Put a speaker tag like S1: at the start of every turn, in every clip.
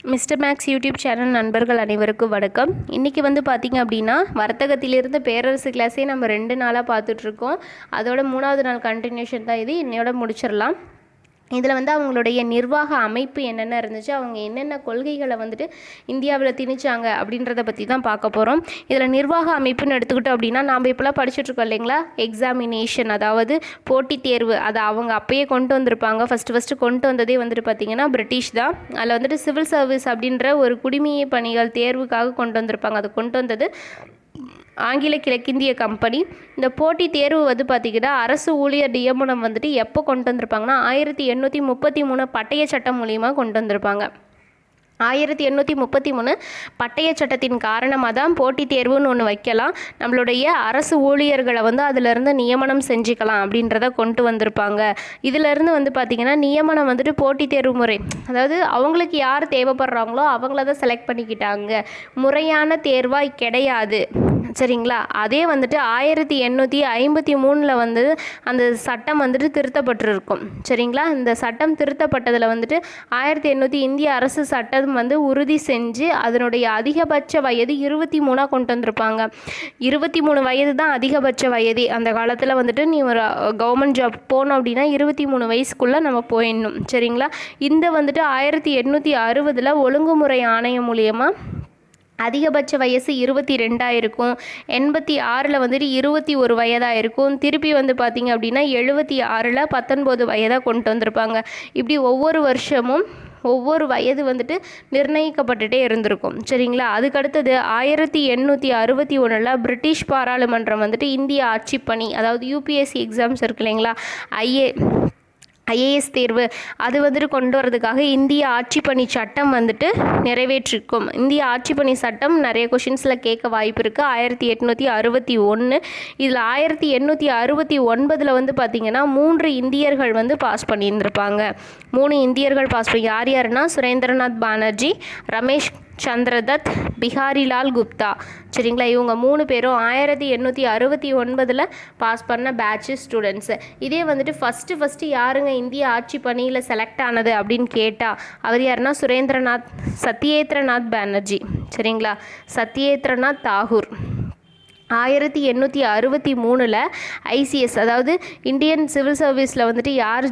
S1: Mister maths YouTube channel நண்பர்கள் அனைவருக்கும் வணக்கம். இன்றைக்கி வந்து பார்த்திங்க அப்படின்னா வர்த்தகத்திலிருந்து பேரரசு கிளாஸே நம்ம 2 நாளாக பார்த்துட்ருக்கோம். அதோட 3வது நாள் கண்டினியூஷன் தான் இது. இன்னையோட முடிச்சிடலாம். இதில் வந்து அவங்களுடைய நிர்வாக அமைப்பு என்னென்ன இருந்துச்சு, அவங்க என்னென்ன கொள்கைகளை வந்துட்டு இந்தியாவில் திணிச்சாங்க அப்படின்றத பற்றி தான் பார்க்க போகிறோம். இதில் நிர்வாக அமைப்புன்னு எடுத்துக்கிட்டோம் அப்படின்னா நாம் இப்போலாம் படிச்சுட்ருக்கோம் இல்லைங்களா, எக்ஸாமினேஷன், அதாவது போட்டித் தேர்வு. அதை அவங்க அப்பயே கொண்டு வந்திருப்பாங்க. ஃபஸ்ட்டு கொண்டு வந்ததே வந்துட்டு பார்த்திங்கன்னா பிரிட்டிஷ் தான். அதில் வந்துட்டு சிவில் சர்வீஸ் அப்படின்ற ஒரு குடிமைய பணிகள் தேர்வுக்காக கொண்டு வந்திருப்பாங்க. அதை கொண்டு வந்தது ஆங்கில கிழக்கிந்திய கம்பெனி. இந்த போட்டி தேர்வு வந்து பார்த்திங்கன்னா அரசு ஊழியர் நியமனம் வந்துட்டு எப்போ கொண்டு வந்திருப்பாங்கன்னா 1833 பட்டய சட்டம் மூலியமாக கொண்டு வந்திருப்பாங்க. 1833 பட்டய சட்டத்தின் காரணமாக தான் போட்டித் தேர்வுன்னு ஒன்று வைக்கலாம், நம்மளுடைய அரசு ஊழியர்களை வந்து அதிலிருந்து நியமனம் செஞ்சுக்கலாம் அப்படின்றத கொண்டு வந்திருப்பாங்க. இதிலிருந்து வந்து பார்த்திங்கன்னா நியமனம் வந்துட்டு போட்டித் தேர்வு முறை, அதாவது அவங்களுக்கு யார் தேவைப்படுறாங்களோ அவங்கள தான் செலக்ட் பண்ணிக்கிட்டாங்க, முறையான தேர்வாக கிடையாது. சரிங்களா. அதே வந்துட்டு 1853 வந்து அந்த சட்டம் வந்துட்டு திருத்தப்பட்டிருக்கும். சரிங்களா. இந்த சட்டம் திருத்தப்பட்டதில் வந்துட்டு 1800 இந்திய அரசு சட்டம் வந்து உறுதி செஞ்சு அதனுடைய அதிகபட்ச வயது 23 கொண்டு வந்திருப்பாங்க. 23 வயது தான் அதிகபட்ச வயது. அந்த காலத்தில் வந்துட்டு நீ ஒரு கவர்மெண்ட் ஜாப் போனோம் அப்படின்னா 23 வயசுக்குள்ளே நம்ம போயிடணும். சரிங்களா. இந்த வந்துட்டு 1860 ஒழுங்குமுறை ஆணையம் மூலியமாக அதிகபட்ச வயசு 22 இருக்கும். 86 வந்துட்டு 21 வயதாக இருக்கும். திருப்பி வந்து பார்த்திங்க அப்படின்னா 76 19 வயதாக கொண்டு வந்திருப்பாங்க. இப்படி ஒவ்வொரு வருஷமும் ஒவ்வொரு வயது வந்துட்டு நிர்ணயிக்கப்பட்டுட்டே இருந்திருக்கும். சரிங்களா. அதுக்கடுத்தது 1861 பிரிட்டிஷ் பாராளுமன்றம் வந்துட்டு இந்திய ஆட்சிப்பணி, அதாவது யூபிஎஸ்சி எக்ஸாம்ஸ் இருக்கு இல்லைங்களா, ஐஏஎஸ் தேர்வு, அது வந்துட்டு கொண்டு வரதுக்காக இந்திய ஆட்சிப்பணி சட்டம் வந்துட்டு நிறைவேற்றிருக்கும். இந்திய ஆட்சிப்பணி சட்டம் நிறைய கொஷின்ஸில் கேட்க வாய்ப்பு இருக்குது. 1861. இதில் 1869 வந்து பார்த்திங்கன்னா 3 இந்தியர்கள் வந்து பாஸ் பண்ணியிருந்திருப்பாங்க. 3 இந்தியர்கள் பாஸ் பண்ணி யாருன்னா சுரேந்திரநாத் பானர்ஜி, ரமேஷ் சந்திரதத், பிஹாரிலால் குப்தா. சரிங்களா. இவங்க 3 பேரும் 1869 பாஸ் பண்ண பேட்ச் ஸ்டூடெண்ட்ஸு. இதே வந்துட்டு ஃபஸ்ட்டு யாருங்க இந்திய ஆட்சி பணியில் செலக்ட் ஆனது அப்படின்னு கேட்டால் அவர் யாருன்னா சத்யேந்திரநாத் பானர்ஜி. சரிங்களா. சத்யேந்திரநாத் தாகூர் 1863 ஐசிஎஸ், அதாவது இந்தியன் சிவில் சர்வீஸில் வந்துட்டு யார்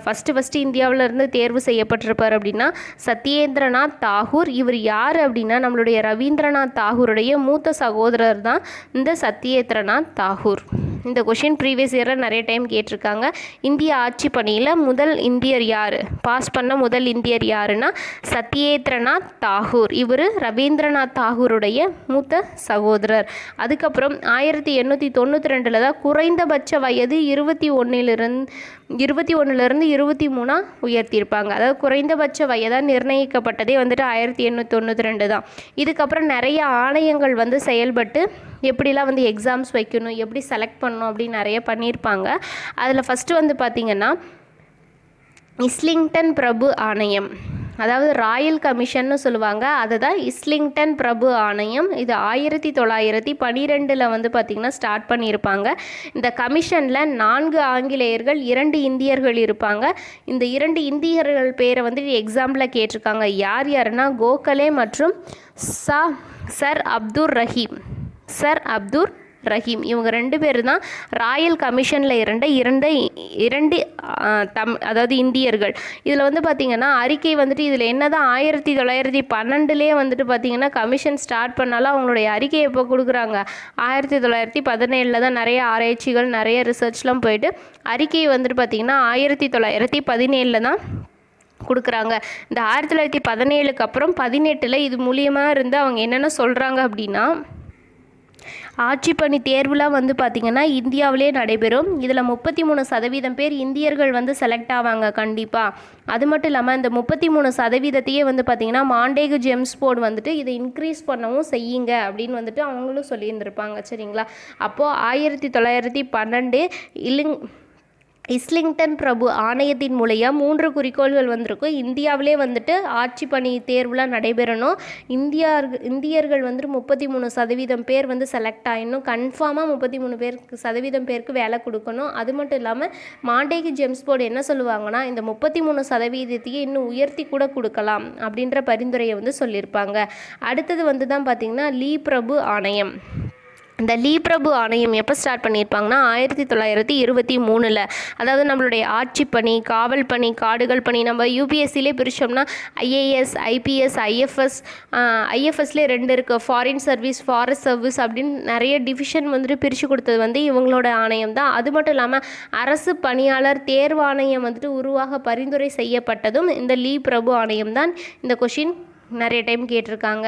S1: ஃபஸ்ட்டு இந்தியாவில் இருந்து தேர்வு செய்யப்பட்டிருப்பார் அப்படின்னா சத்யேந்திரநாத் தாகூர். இவர் யார் அப்படின்னா நம்மளுடைய ரவீந்திரநாத் தாகூருடைய மூத்த சகோதரர் தான் இந்த சத்யேந்திரநாத் தாகூர். இந்த கொஷின் ப்ரீவியஸ் இயரில் நிறைய டைம் கேட்டிருக்காங்க. இந்திய ஆட்சி பணியில் முதல் இந்தியர் யார், பாஸ் பண்ண முதல் இந்தியர் யாருன்னா சத்யேந்திரநாத் தாகூர். இவர் ரவீந்திரநாத் தாகூருடைய மூத்த சகோதரர். அதுக்கப்புறம் 1892 தான் குறைந்தபட்ச வயது 21லிருந்து 23 உயர்த்தியிருப்பாங்க. அதாவது குறைந்தபட்ச வயதாக நிர்ணயிக்கப்பட்டதே வந்துட்டு 1892 தான். இதுக்கப்புறம் நிறைய ஆணையங்கள் வந்து செயல்பட்டு எப்படிலாம் வந்து எக்ஸாம்ஸ் வைக்கணும், எப்படி செலக்ட் பண்ணணும் அப்படின்னு நிறைய பண்ணியிருப்பாங்க. அதில் ஃபஸ்ட்டு வந்து பார்த்திங்கன்னா இஸ்லிங்டன் பிரபு ஆணையம், அதாவது ராயல் கமிஷன்னு சொல்லுவாங்க, அதுதான் இஸ்லிங்டன் பிரபு ஆணையம். இது 1912 வந்து பார்த்திங்கன்னா ஸ்டார்ட் பண்ணியிருப்பாங்க. இந்த கமிஷனில் 4 ஆங்கிலேயர்கள் 2 இந்தியர்கள் இருப்பாங்க. இந்த 2 இந்தியர்கள் பேரை வந்து எக்ஸாம்பிளில் கேட்டிருக்காங்க. யாருன்னா கோகலே மற்றும் சர் அப்துர் ரஹீம். இவங்க 2 பேர் தான் ராயல் கமிஷனில் இருந்த இரண்டு அதாவது இந்தியர்கள். இதில் வந்து பார்த்திங்கன்னா அறிக்கை வந்துட்டு இதில் என்ன தான் 1912 வந்துட்டு பார்த்திங்கன்னா கமிஷன் ஸ்டார்ட் பண்ணாலும் அவங்களுடைய அறிக்கை எப்போ கொடுக்குறாங்க 1917 தான். நிறைய ஆராய்ச்சிகள் நிறைய ரிசர்ச்லாம் போயிட்டு அறிக்கையை வந்துட்டு பார்த்திங்கன்னா 1917 தான் கொடுக்குறாங்க. இந்த 1917 அப்புறம் 18 இது மூலியமாக இருந்து அவங்க என்னென்ன சொல்கிறாங்க அப்படின்னா ஆட்சிப்பணி தேர்வுலாம் வந்து பார்த்திங்கன்னா இந்தியாவிலே நடைபெறும். இதில் 33% பேர் இந்தியர்கள் வந்து செலக்ட் ஆவாங்க கண்டிப்பாக. அது மட்டும் இல்லாமல் இந்த 33%த்தையே வந்து பார்த்திங்கன்னா மாண்டேகு ஜேம்ஸ் போர்டு வந்துட்டு இதை இன்க்ரீஸ் பண்ணவும் செய்யுங்க அப்படின்னு வந்துட்டு அவங்களும் சொல்லியிருந்திருப்பாங்க. சரிங்களா. அப்போது 1912 இஸ்லிங்டன் பிரபு ஆணையத்தின் மூலியம் 3 குறிக்கோள்கள் வந்திருக்கும். இந்தியாவிலே வந்துட்டு ஆட்சி பணி தேர்வுலாம் நடைபெறணும். இந்தியர்கள் வந்துட்டு 33% பேர் வந்து செலக்ட் ஆகிடணும். கன்ஃபார்மாக 33% பேருக்கு வேலை கொடுக்கணும். அது மட்டும் இல்லாமல் மாண்டேகி ஜேம்ஸ் போர்டு என்ன சொல்லுவாங்கன்னா, இந்த 33% இன்னும் உயர்த்தி கூட கொடுக்கலாம் அப்படின்ற பரிந்துரையை வந்து சொல்லியிருப்பாங்க. அடுத்தது வந்து தான் பார்த்திங்கன்னா லீ பிரபு ஆணையம். இந்த லீ பிரபு ஆணையம் எப்போ ஸ்டார்ட் பண்ணியிருப்பாங்கன்னா 1923. அதாவது நம்மளுடைய ஆட்சி பணி, காவல் பணி, காடுகள் பணி, நம்ம யூபிஎஸ்சிலே பிரித்தோம்னா ஐஏஎஸ், ஐபிஎஸ், ஐஎஃப்எஸ்லேயே 2 இருக்குது. ஃபாரின் சர்வீஸ், ஃபாரஸ்ட் சர்வீஸ் அப்படின்னு நிறைய டிவிஷன் வந்துட்டு பிரித்து கொடுத்தது வந்து இவங்களோட ஆணையம் தான். அது மட்டும் இல்லாமல் அரசு பணியாளர் தேர்வாணையம் வந்துட்டு உருவாக பரிந்துரை செய்யப்பட்டதும் இந்த லீ பிரபு ஆணையம் தான். இந்த கொஷின் நிறைய டைம் கேட்டிருக்காங்க.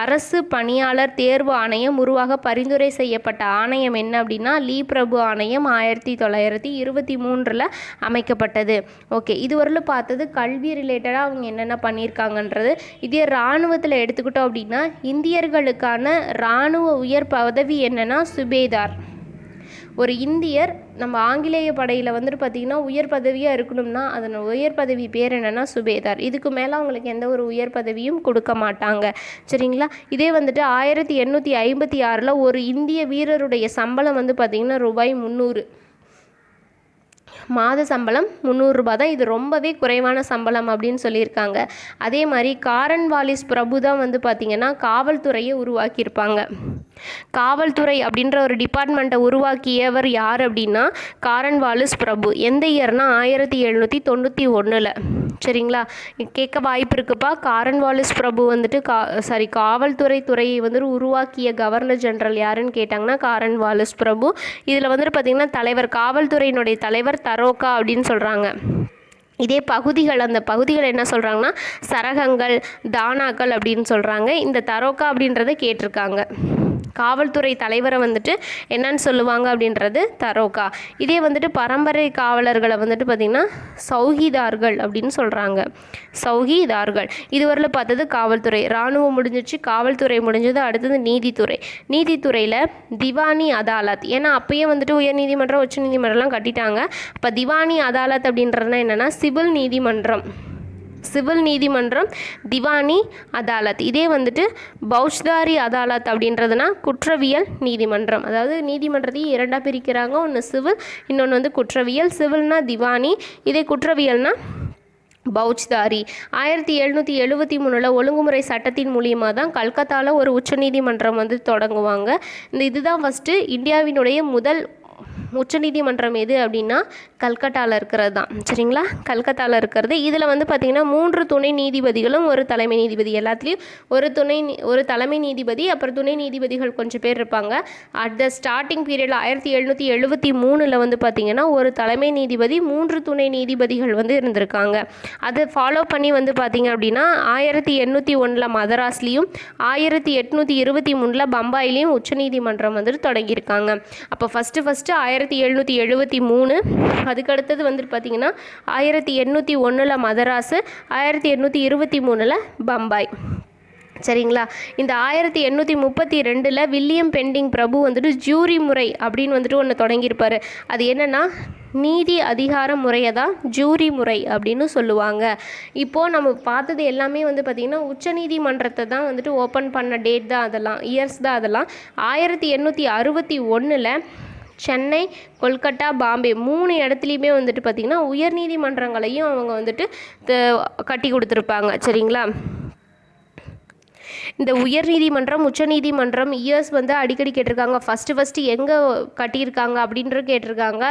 S1: அரசு பணியாளர் தேர்வு ஆணையம் உருவாக பரிந்துரை செய்யப்பட்ட ஆணையம் என்ன அப்படின்னா லீ பிரபு ஆணையம் 1923 அமைக்கப்பட்டது. ஓகே, இதுவரையிலும் பார்த்தது கல்வி ரிலேட்டடாக அவங்க என்னென்ன பண்ணியிருக்காங்கன்றது. இதே இராணுவத்தில் எடுத்துக்கிட்டோம் அப்படின்னா இந்தியர்களுக்கான இராணுவ உயர் பதவி என்னென்னா சுபேதார். ஒரு இந்தியர் நம்ம ஆங்கிலேய படையில் வந்துட்டு பார்த்திங்கன்னா உயர் பதவியாக இருக்கணும்னா அதன் உயர் பதவி பேர் என்னென்னா சுபேதார். இதுக்கு மேலே அவங்களுக்கு எந்த ஒரு உயர் பதவியும் கொடுக்க மாட்டாங்க. சரிங்களா? இதே வந்துட்டு 1856 ஒரு இந்திய வீரருடைய சம்பளம் வந்து பார்த்திங்கன்னா ₹300. மாத சம்பளம் ₹300 தான். இது ரொம்பவே குறைவான சம்பளம் அப்படின்னு சொல்லியிருக்காங்க. அதே மாதிரி காரன்வாலிஸ் பிரபு தான் வந்து பார்த்திங்கன்னா காவல்துறையை உருவாக்கியிருப்பாங்க. காவல்துறை அப்படின்ற ஒரு டிபார்ட்மெண்ட்டை உருவாக்கியவர் யார் அப்படின்னா காரன்வாலிஸ் பிரபு. எந்த இயர்னா 1791. சரிங்களா? கேட்க வாய்ப்பு இருக்குப்பா. காரன்வாலிஸ் பிரபு வந்துட்டு காவல்துறை துறையை வந்துட்டு உருவாக்கிய கவர்னர் ஜெனரல் யாருன்னு கேட்டாங்கன்னா காரன்வாலிஸ் பிரபு. இதில் வந்துட்டு பார்த்திங்கன்னா தலைவர், காவல்துறையினுடைய தலைவர் தரோக்கா அப்படின்னு சொல்கிறாங்க. இதே பகுதிகள், அந்த பகுதிகள் என்ன சொல்கிறாங்கன்னா சரகங்கள், தானாக்கள் அப்படின்னு சொல்கிறாங்க. இந்த தரோக்கா அப்படின்றத கேட்டிருக்காங்க. காவல்துறை தலைவரை வந்துட்டு என்னன்னு சொல்லுவாங்க அப்படின்றது தரோக்கா. இதே வந்துட்டு பரம்பரை காவலர்களை வந்துட்டு பார்த்திங்கன்னா சௌகிதார்கள் அப்படின்னு சொல்கிறாங்க. சௌகிதார்கள். இதுவரையில் பார்த்தது காவல்துறை. இராணுவம் முடிஞ்சிச்சு, காவல்துறை முடிஞ்சது. அடுத்தது நீதித்துறை. நீதித்துறையில் திவானி அதாலத். ஏன்னா அப்பயே வந்துட்டு உயர்நீதிமன்றம், உச்ச நீதிமன்றம்லாம் கட்டிட்டாங்க. அப்போ திவானி அதாலத் அப்படின்றதுனா என்னென்னா சிவில் நீதிமன்றம். சிவில் நீதிமன்றம், திவானி அதாலத். இதே வந்துட்டு பௌஷ்தாரி அதாலத் அப்படின்றதுனா குற்றவியல் நீதிமன்றம். அதாவது நீதிமன்றத்தையும் 2 பிரிக்கிறாங்க. ஒன்று சிவில், இன்னொன்று வந்து குற்றவியல். சிவில்னா திவானி, இதே குற்றவியல்னா பௌச்தாரி. 1773 ஒழுங்குமுறை சட்டத்தின் மூலியமாக தான் கல்கத்தாவில் ஒரு உச்சநீதிமன்றம் வந்து தொடங்குவாங்க. இதுதான் ஃபஸ்ட்டு இந்தியாவினுடைய முதல் உச்சநீதிமன்றம் எது அப்படின்னா கல்கட்டாவில் இருக்கிறது தான். சரிங்களா? கல்கத்தாவில் இருக்கிறது. இதில் வந்து பார்த்திங்கன்னா 3 துணை நீதிபதிகளும் ஒரு தலைமை நீதிபதி. எல்லாத்துலேயும் ஒரு தலைமை நீதிபதி, அப்புறம் துணை நீதிபதிகள் கொஞ்சம் பேர் இருப்பாங்க. அட் த ஸ்டார்டிங் பீரியடில் 1773 வந்து பார்த்திங்கன்னா ஒரு தலைமை நீதிபதி, 3 துணை நீதிபதிகள் வந்து இருந்திருக்காங்க. அதை ஃபாலோ பண்ணி வந்து பார்த்திங்க அப்படின்னா 1801 மதராஸ்லேயும் 1823 பம்பாயிலையும் உச்சநீதிமன்றம் வந்துட்டு தொடங்கியிருக்காங்க. அப்போ ஃபஸ்ட்டு 1773. அதுக்கடுத்தது வந்துட்டு பார்த்திங்கன்னா 1801 மதராஸு, 1823 பம்பாய். சரிங்களா? இந்த 1832 வில்லியம் பெண்டிங் பிரபு வந்துட்டு ஜூரி முறை அப்படின்னு வந்துட்டு ஒன்று தொடங்கியிருப்பார். அது என்னென்னா நீதி அதிகார முறையை தான் ஜூரி முறை அப்படின்னு சொல்லுவாங்க. இப்போது நம்ம பார்த்தது எல்லாமே வந்து பார்த்திங்கன்னா உச்சநீதிமன்றத்தை தான் வந்துட்டு ஓப்பன் பண்ண டேட் தான், அதெல்லாம் இயர்ஸ் தான். அதெல்லாம் 1861 சென்னை, கொல்கட்டா, பாம்பே 3 இடத்துலையுமே வந்துட்டு பார்த்திங்கன்னா உயர்நீதிமன்றங்களையும் அவங்க வந்துட்டு கட்டி கொடுத்துருப்பாங்க. சரிங்களா? இந்த உயர்நீதிமன்றம், உச்சநீதிமன்றம் இயர்ஸ் வந்து அடிக்கடி கேட்டிருக்காங்க. ஃபஸ்ட்டு எங்கே கட்டியிருக்காங்க அப்படின்றது கேட்டிருக்காங்க.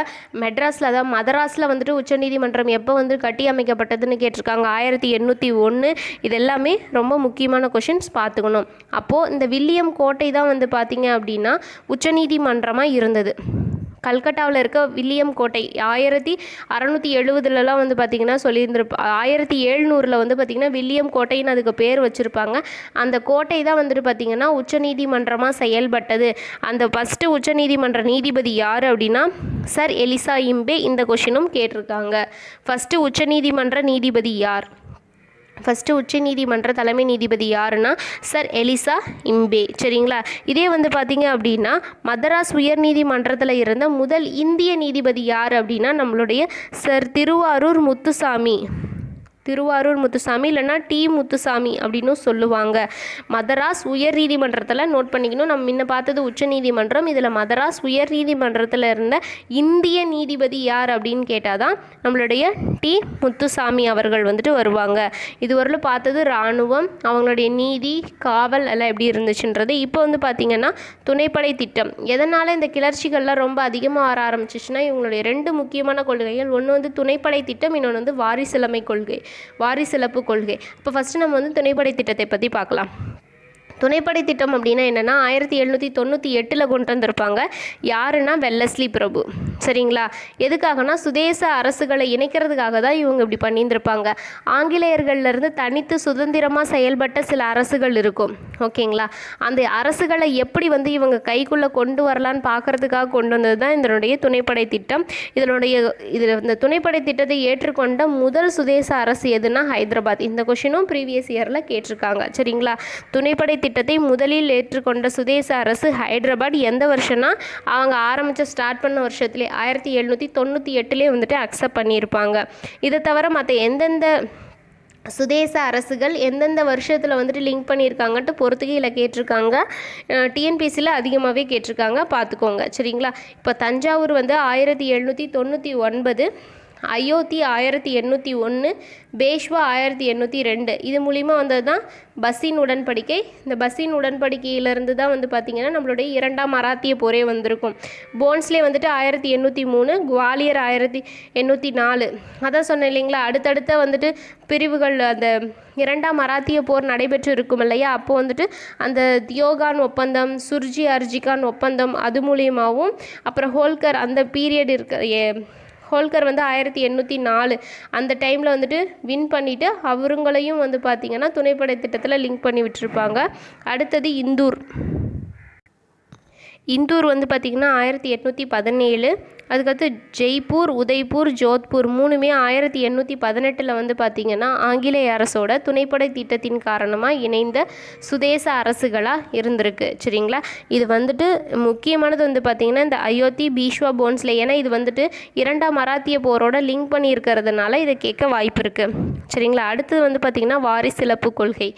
S1: மெட்ராஸில், அதாவது மதராஸில் வந்துட்டு உச்சநீதிமன்றம் எப்போ வந்து கட்டி அமைக்கப்பட்டதுன்னு கேட்டிருக்காங்க. 1801. இது எல்லாமே ரொம்ப முக்கியமான கொஷின்ஸ் பார்த்துக்கணும். அப்போது இந்த வில்லியம் கோட்டை தான் வந்து பார்த்திங்க அப்படின்னா உச்சநீதிமன்றமாக இருந்தது. கல்கட்டாவில் இருக்க வில்லியம் கோட்டை 1670 வந்து பார்த்திங்கன்னா சொல்லியிருந்திருப்பா. 1700 வந்து பார்த்திங்கன்னா வில்லியம் கோட்டைன்னு அதுக்கு பேர் வச்சுருப்பாங்க. அந்த கோட்டை தான் வந்துட்டு பார்த்திங்கன்னா உச்சநீதிமன்றமாக செயல்பட்டது. அந்த ஃபஸ்ட்டு உச்சநீதிமன்ற நீதிபதி யார் அப்படின்னா சர் எலிசா இம்பே. இந்த கொஷினும் கேட்டிருக்காங்க. ஃபஸ்ட்டு உச்சநீதிமன்ற நீதிபதி யார்? ஃபஸ்ட்டு உச்ச நீதிமன்ற தலைமை நீதிபதி யாருன்னா சர் எலிசா இம்பே. சரிங்களா? இதே வந்து பார்த்திங்க அப்படின்னா மதராஸ் உயர்நீதிமன்றத்தில் இருந்த முதல் இந்திய நீதிபதி யார் அப்படின்னா நம்மளுடைய சர் திருவாரூர் முத்துசாமி இல்லைன்னா டி முத்துசாமி அப்படின்னு சொல்லுவாங்க. மதராஸ் உயர் நீதிமன்றத்தில் நோட் பண்ணிக்கணும். நம்ம முன்ன பார்த்தது உச்ச நீதிமன்றம், இதில் மதராஸ் உயர் நீதிமன்றத்தில் இருந்த இந்திய நீதிபதி யார் அப்படின்னு கேட்டால் தான் நம்மளுடைய டி முத்துசாமி அவர்கள் வந்துட்டு வருவாங்க. இதுவரையிலும் பார்த்தது இராணுவம், அவங்களுடைய நீதி, காவல் எல்லாம் எப்படி இருந்துச்சுன்றது. இப்போ வந்து பார்த்திங்கன்னா துணைப்படை திட்டம். எதனால் இந்த கிளர்ச்சிகள்லாம் ரொம்ப அதிகமாக வர ஆரம்பிச்சிச்சுன்னா இவங்களுடைய 2 முக்கியமான கொள்கைகள். ஒன்று வந்து துணைப்படை திட்டம், இன்னொன்று வந்து வாரிசிலமை கொள்கை, வாரிசிலப்பு கொள்கை. இப்போ ஃபஸ்ட்டு நம்ம வந்து துணைப்படை திட்டத்தை பற்றி பார்க்கலாம். துணைப்படை திட்டம் அப்படின்னா என்னென்னா 1798 கொண்டு வந்திருப்பாங்க. யாருன்னா வெல்லஸ்லி பிரபு. சரிங்களா? எதுக்காகனா சுதேச அரசுகளை இணைக்கிறதுக்காக தான் இவங்க இப்படி பண்ணியிருந்திருப்பாங்க. ஆங்கிலேயர்கள்லேருந்து தனித்து சுதந்திரமாக செயல்பட்ட சில அரசுகள் இருக்கும். ஓகேங்களா? அந்த அரசுகளை எப்படி வந்து இவங்க கைக்குள்ளே கொண்டு வரலான்னு பார்க்குறதுக்காக கொண்டு வந்தது தான் இதனுடைய துணைப்படை திட்டம். இந்த துணைப்படை திட்டத்தை ஏற்றுக்கொண்ட முதல் சுதேச அரசு எதுனா ஹைதராபாத். இந்த கொஷினும் ப்ரீவியஸ் இயரில் கேட்டிருக்காங்க. சரிங்களா? துணைப்படை திட்டத்தை முதலில் ஏற்றுக்கொண்ட சுதேச அரசு ஹைதராபாத். எந்த வருஷம்னா அவங்க ஸ்டார்ட் பண்ண வருஷத்துலேயே 1798 வந்துட்டு அக்செப்ட் பண்ணியிருப்பாங்க. இதை தவிர மற்ற எந்தெந்த சுதேச அரசுகள் எந்தெந்த வருஷத்தில் வந்துட்டு லிங்க் பண்ணியிருக்காங்கன்ட்டு பொறுத்துகையில் கேட்டிருக்காங்க. டிஎன்பிசியில் அதிகமாகவே கேட்டிருக்காங்க, பார்த்துக்கோங்க. சரிங்களா? இப்போ தஞ்சாவூர் வந்து 1799, அயோத்தி 1801, பேஷ்வா 1802. இது மூலிமா வந்தது தான் பஸ்ஸின் உடன்படிக்கை. இந்த பஸ்ஸின் உடன்படிக்கையிலேருந்து தான் வந்து பார்த்திங்கன்னா நம்மளுடைய 2ஆம் மராத்திய போரே வந்திருக்கும். போன்ஸ்லே வந்துட்டு 1803, குவாலியர் 1804. அதான் சொன்னேன் இல்லைங்களா, அடுத்தடுத்த வந்துட்டு பிரிவுகள் அந்த 2ஆம் மராத்திய போர் நடைபெற்று இருக்கும் இல்லையா, அப்போது வந்துட்டு அந்த தியோகான் ஒப்பந்தம், சுர்ஜி அர்ஜிகான் ஒப்பந்தம், அது மூலியமாகவும் அப்புறம் ஹோல்கர் அந்த பீரியட் ஹோல்கர் வந்து 1804 அந்த டைமில் வந்துட்டு வின் பண்ணிவிட்டு அவருங்களையும் வந்து பார்த்திங்கன்னா துணைப்படை திட்டத்தில் லிங்க் பண்ணி விட்டுருப்பாங்க. அடுத்தது இந்தூர் வந்து பார்த்திங்கன்னா 1817. அதுக்கடுத்து ஜெய்ப்பூர், உதய்பூர், ஜோத்பூர் 3மே 1818 வந்து பார்த்திங்கன்னா ஆங்கிலேய அரசோட துணைப்படை திட்டத்தின் காரணமாக இணைந்த சுதேச அரசுகளாக இருந்திருக்கு. சரிங்களா? இது வந்துட்டு முக்கியமானது வந்து பார்த்திங்கன்னா இந்த அயோத்தி, பீஷ்வா, போன்ஸ்லே. ஏன்னா இது வந்துட்டு 2ஆம் மராத்திய போரோட லிங்க் பண்ணியிருக்கிறதுனால இதை கேட்க வாய்ப்பு இருக்குது. சரிங்களா? அடுத்தது வந்து பார்த்திங்கன்னா வாரிசிலப்பு கொள்கை.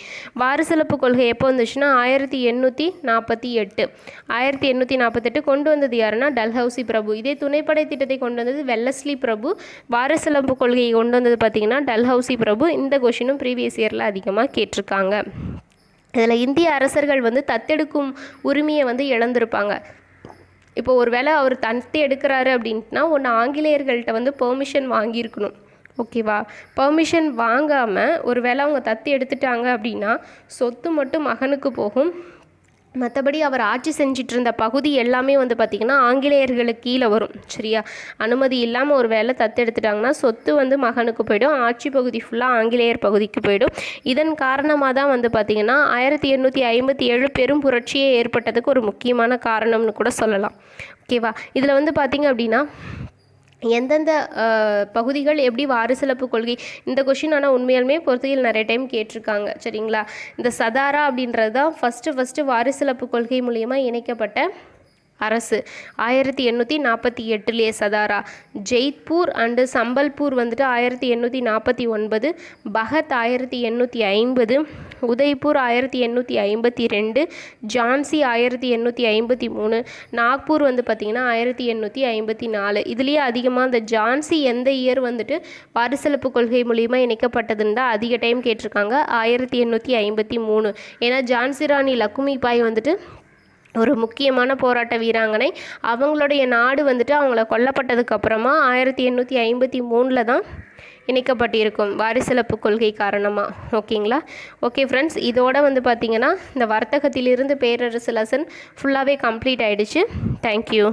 S1: வாரிசிலப்பு கொள்கை எப்போ வந்துச்சுன்னா 1848 கொண்டு வந்தது யாருன்னா டல்ஹவுசி பிரபு. இதே துணைப்படை திட்டத்தை கொண்டு வந்தது வெல்லஸ்லி பிரபு. வாரிசிலப்பு கொள்கையை கொண்டு வந்தது பார்த்திங்கன்னா டல்ஹவுசி பிரபு. இந்த கொஷினும் ப்ரீவியஸ் இயரில் அதிகமாக கேட்டிருக்காங்க. இதில் இந்திய அரசர்கள் வந்து தத்தெடுக்கும் உரிமையை வந்து இழந்திருப்பாங்க. இப்போ ஒரு வேளை அவர் தத்து எடுக்கிறாரு அப்படின்ட்டுனா ஒன்று ஆங்கிலேயர்கள்ட்ட வந்து பெர்மிஷன் வாங்கியிருக்கணும். ஓகேவா? பெர்மிஷன் வாங்காமல் ஒரு வேளை அவங்க தத்து எடுத்துட்டாங்க அப்படின்னா சொத்து மட்டும் மகனுக்கு போகும். மற்றபடி அவர் ஆட்சி செஞ்சிட்டு இருந்த பகுதி எல்லாமே வந்து பார்த்திங்கன்னா ஆங்கிலேயர்களுக்கு கீழே வரும். சரியா? அனுமதி இல்லாமல் ஒரு வேலை தத்தெடுத்துட்டாங்கன்னா சொத்து வந்து மகனுக்கு போயிடும், ஆட்சி பகுதி ஃபுல்லாக ஆங்கிலேயர் பகுதிக்கு போயிடும். இதன் காரணமாக தான் வந்து பார்த்திங்கன்னா 1857 பெரும் புரட்சியே ஏற்பட்டதுக்கு ஒரு முக்கியமான காரணம்னு கூட சொல்லலாம். ஓகேவா? இதில் வந்து பார்த்திங்க அப்படின்னா எந்தெந்த பகுதிகள் எப்படி வாரிசிலப்பு கொள்கை, இந்த கொஷின் ஆனால் உண்மையாலுமே பொறுத்தையில் நிறைய டைம் கேட்டிருக்காங்க. சரிங்களா? இந்த சதாரா அப்படின்றது தான் ஃபஸ்ட்டு வாரிசிலப்பு கொள்கை மூலிமா இணைக்கப்பட்ட அரசு 1848 சதாரா. ஜெய்ப்பூர் அண்டு சம்பல்பூர் வந்துட்டு 1849, பகத் 1850, உதய்பூர் 1852, ஜான்சி 1853, நாக்பூர் வந்து பார்த்திங்கன்னா 1854. இதுலேயே அதிகமாக இந்த ஜான்சி எந்த இயர் வந்துட்டு வாரிசிலப்பு கொள்கை மூலிமா இணைக்கப்பட்டதுன்னு தான் அதிக டைம் கேட்டிருக்காங்க. 1853. ஏன்னா ஜான்சி ராணி லக்குமிபாய் வந்துட்டு ஒரு முக்கியமான போராட்ட வீராங்கனை. அவங்களுடைய நாடு வந்துட்டு அவங்கள கொல்லப்பட்டதுக்கப்புறமா 1853 தான் இணைக்கப்பட்டிருக்கும் வாரிசிலப்பு கொள்கை காரணமாக. ஓகேங்களா? ஓகே ஃப்ரெண்ட்ஸ், இதோட வந்து பார்த்திங்கன்னா இந்த வர்த்தகத்திலிருந்து பேரரசு லெசன் ஃபுல்லாகவே கம்ப்ளீட் ஆகிடுச்சு. தேங்க்யூ.